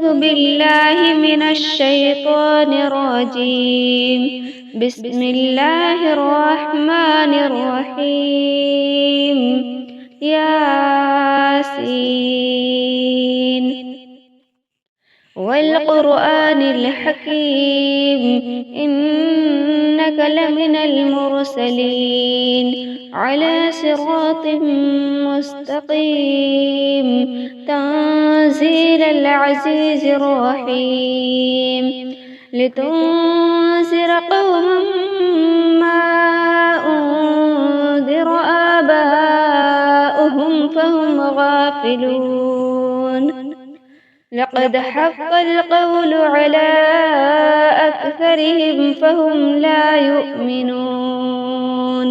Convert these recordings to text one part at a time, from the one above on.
أعوذ بالله من الشيطان الرجيم. بسم الله الرحمن الرحيم. ياسين والقرآن الحكيم إنك لمن المرسلين على صراط مستقيم تنزيل العزيز الرحيم لتنذر قوما ما أنذر آباؤهم فهم غافلون. لقد حق القول على أكثرهم فهم لا يؤمنون.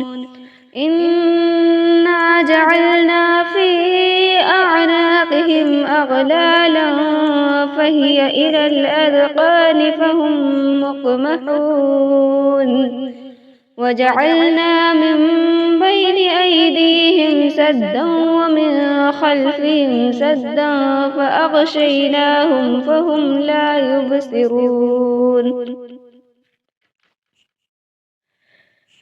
إنا جعلنا في أعناقهم أغلالا فهي إلى الأذقان فهم مقمحون. وجعلنا من بين أيديهم سدا ومن خلفهم سدا فأغشيناهم فهم لا يبصرون.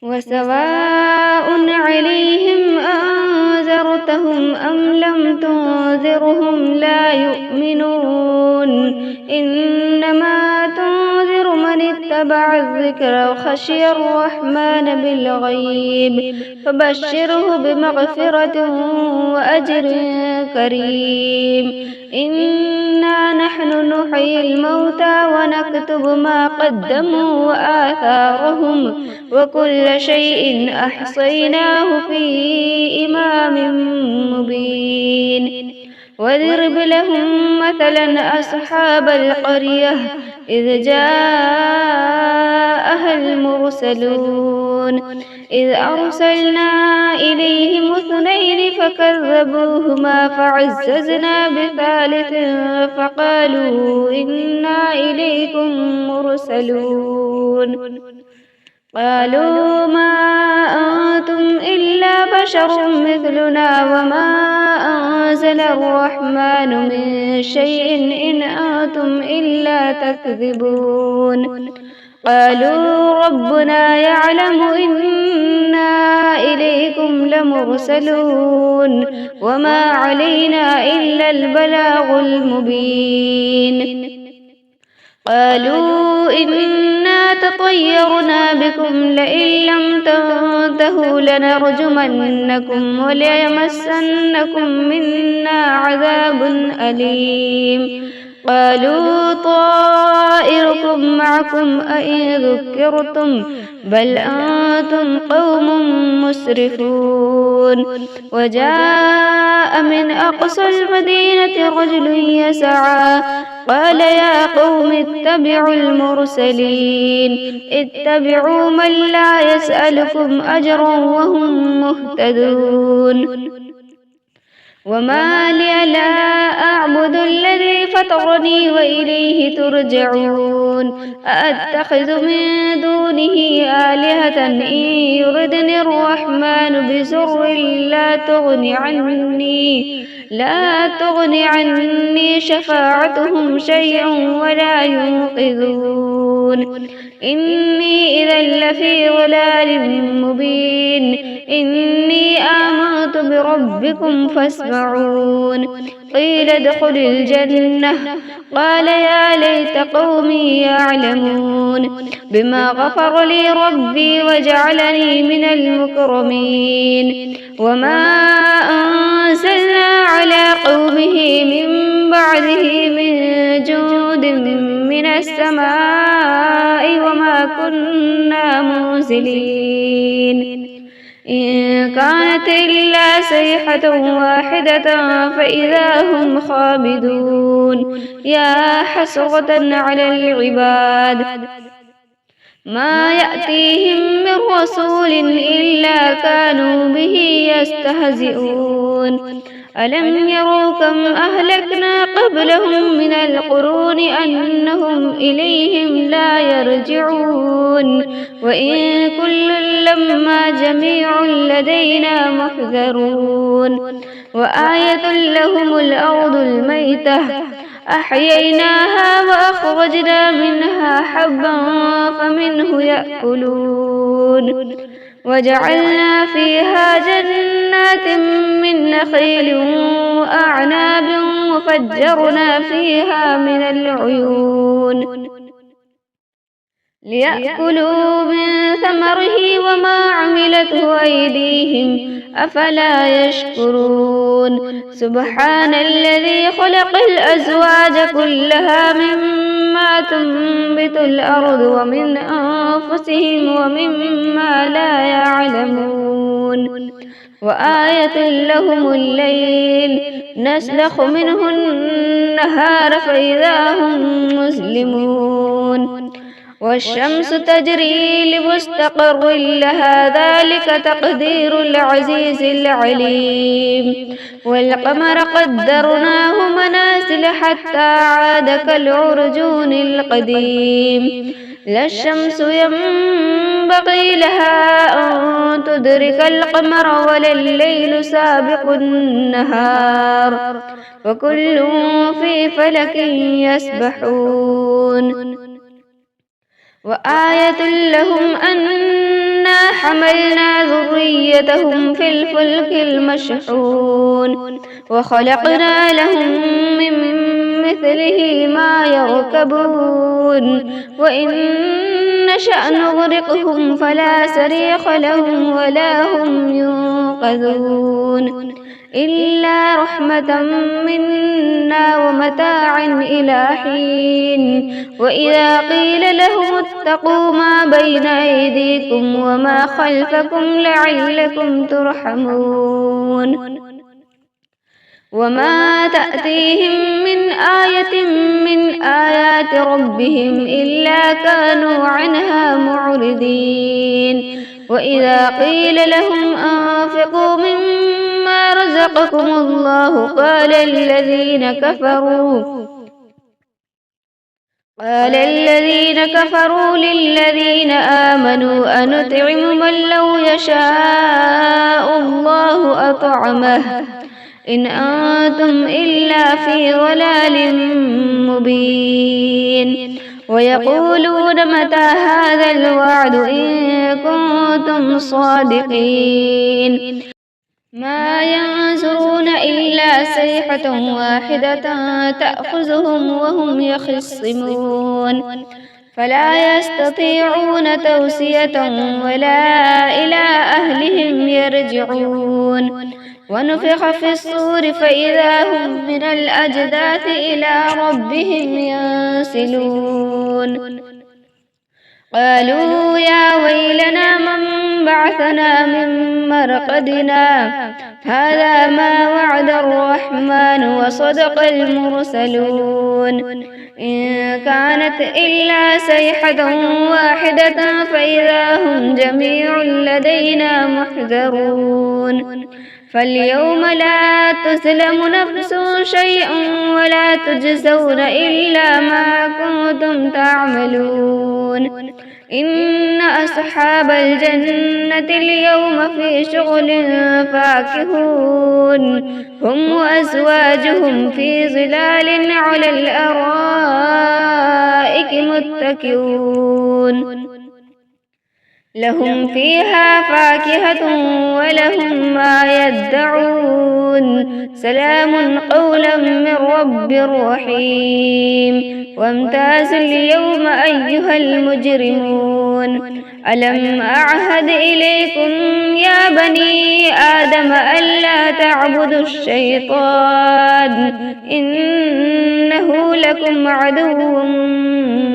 وسواء عليهم أنذرتهم أم لم تنذرهم لا يؤمنون. إنما تنذر من اتبع الذكر وخشي الرحمن بالغيب فبشره بمغفرة وأجر كريم. إنا نحن نحيي الموتى ونكتب ما قدموا وآثارهم وكل شيء أحصيناه في إمام مبين. واضرب لهم مثلا أصحاب القرية إذ جاءها المرسلون إذ أرسلنا إليهم اثنين فكذبوهما فعززنا بثالث فقالوا إنا إليكم مرسلون. قالوا ما أنتم إلا بشر مثلنا وما أنزل الرحمن من شيء إن أنتم إلا تكذبون. قالوا ربنا يعلم إنا إليكم لمرسلون وما علينا إلا البلاغ المبين. قالوا إنا تطيرنا بكم لئن لم تنتهوا لنرجمنكم وليمسنكم منا عذاب أليم. قالوا طائركم معكم أئن ذكرتم بل أنتم قوم مسرفون. وجاء من أقصى المدينة رجل يسعى قال يا قوم اتبعوا المرسلين اتبعوا من لا يسألكم أجرا وهم مهتدون. وما لي لا أعبد الذي فطرني وإليه ترجعون. أأتخذ من دونه آلهة إن يردني الرحمن بضر لا تغن عني شفاعتهم شيئا ولا ينقذون. إني إذا لفي ضلال مبين. إني آمنت بربكم فاسمعون. قيل ادخل الجنة قال يا ليت قومي يعلمون بما غفر لي ربي وجعلني من المكرمين. وما أنزلنا على قومه من بعده من جود من السماء وما كنا منزلين. إن كانت إلا صيحة واحدة فإذا هم خامدون. يا حسرة على العباد ما يأتيهم من رسول إلا كانوا به يستهزئون. ألم يروا كم أهلكنا قبلهم من القرون أنهم إليهم لا يرجعون. وإن كل لما جميع لدينا محذرون. وآية لهم الأرض الميتة أحييناها وأخرجنا منها حبا فمنه يأكلون وجعلنا فيها جنات من نخيل وأعناب وفجرنا فيها من العيون ليأكلوا من ثمره وما عملته أيديهم أفلا يشكرون سبحان الذي خلق الأزواج كلها مما تنبت الأرض ومن أنفسهم ومما لا يعلمون وآية لهم الليل نسلخ منه النهار فإذا هم مسلمون والشمس تجري لمستقر لها ذلك تقدير العزيز العليم والقمر قدرناه منازل حتى عاد كالعرجون القديم لا الشمس ينبغي لها أن تدرك القمر ولا الليل سابق النهار وكل في فلك يسبحون وآية لهم أنا حملنا ذريتهم في الفلك المشحون وخلقنا لهم من مثله ما يركبون وإن نشأ نغرقهم فلا صريخ لهم ولا هم ينقذون إلا رحمة منا ومتاعا إلى حين وإذا قيل لهم اتقوا ما بين أيديكم وما خلفكم لعلكم ترحمون وما تأتيهم من آية من آيات ربهم إلا كانوا عنها معرضين وإذا قيل لهم أنفقوا مما رزقكم الله قال الذين كفروا للذين آمنوا أنطعم من لو يشاء الله أطعمه إن أنتم إلا في ضلال مبين ويقولون متى هذا الوعد إن كنتم صادقين ما ينظرون إلا صيحة واحدة تأخذهم وهم يخصمون فلا يستطيعون توصية ولا إلى أهلهم يرجعون ونفخ في الصور فإذا هم من الأجداث إلى ربهم ينسلون قالوا يا ويلنا من بعثنا من مرقدنا هذا ما وعد الرحمن وصدق المرسلون إن كانت إلا صيحة واحدة فإذا هم جميع لدينا محذرون فاليوم لا تظلم نفس شيئا ولا تجزون إلا ما كنتم تعملون إن أصحاب الجنة اليوم في شغل فاكهون هم وأزواجهم في ظلال على الأرائك متكئون لهم فيها فاكهة ولهم ما يدعون سلام قولا من رب رحيم وامتازوا اليوم أيها المجرمون ألم أعهد إليكم يا بني آدم ألا تعبدوا الشيطان إنه لكم عدو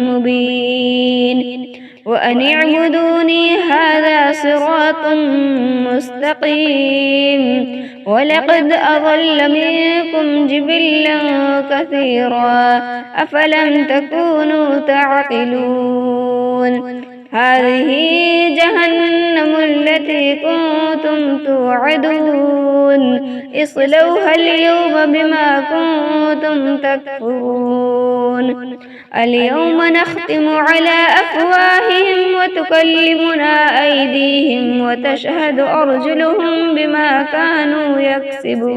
مبين وأن اعبدوني هذا صراط مستقيم ولقد أضل منكم جبلا كثيرا أفلم تكونوا تعقلون هذه جهنم التي كنتم توعدون اصلوها اليوم بما كنتم تكفرون اليوم نختم على أفواههم وتكلمنا أيديهم وتشهد أرجلهم بما كانوا يكسبون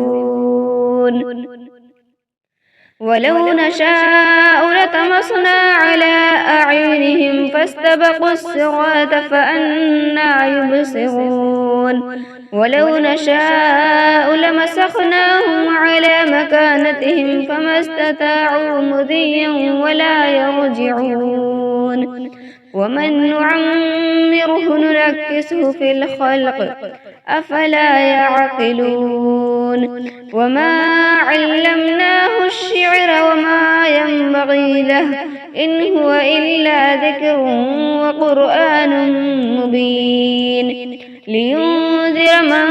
ولو نشاء لطمسنا على أعينهم فاستبقوا الصراط فأنى يبصرون ولو نشاء لمسخناهم على مكانتهم فما استطاعوا مضيا ولا يرجعون ومن نعمره ننكسه في الخلق أفلا يعقلون وما علمناه الشعر وما ينبغي له إن هو إلا ذكر وقرآن مبين لينذر من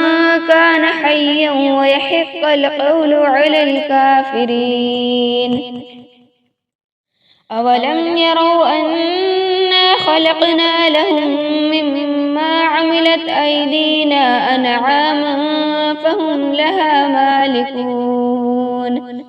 كان حيا ويحق القول على الكافرين أولم يروا أنا خلقنا لهم مما عملت أيدينا أنعاما فهم لها مالكون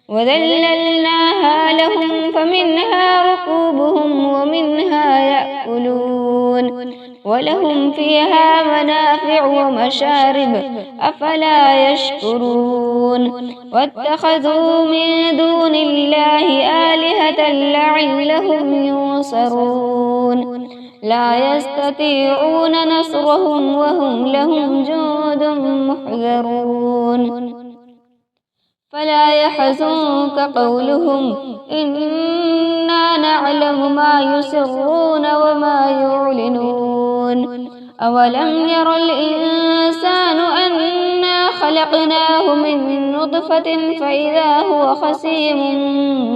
وذللناها لهم فمنها ركوبهم ومنها يأكلون ولهم فيها منافع ومشارب أفلا يشكرون واتخذوا من دون الله آلهة لعلهم ينصرون لا يستطيعون نصرهم وهم لهم جند محضرون فلا يحزنك قولهم إنا نعلم ما يسرون وما يعلنون أولم ير الإنسان أنا خلقناه من نطفة فإذا هو خصيم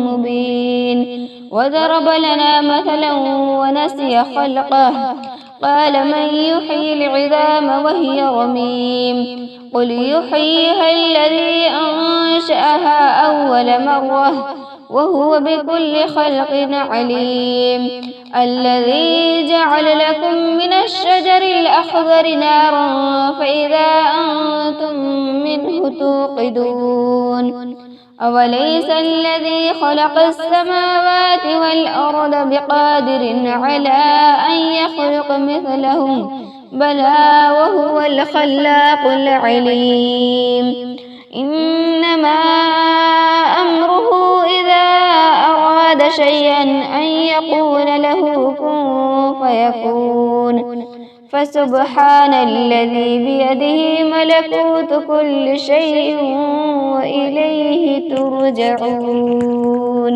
مبين وضرب لنا مثلا ونسي خلقه قال من يحيي العظام وهي رميم قل يحييها الذي أنشأها أول مرة وهو بكل خلق عليم الذي جعل لكم من الشجر الأخضر نارا فإذا أنتم منه توقدون أوليس الذي خلق السماوات والأرض بقادر على أن يخلق مثلهم بلى وهو الخلاق العليم إنما أمره إذا أراد شيئا أن يقول له كن فيكون فسبحان الذي بيده ملكوت كل شيء وإليه ترجعون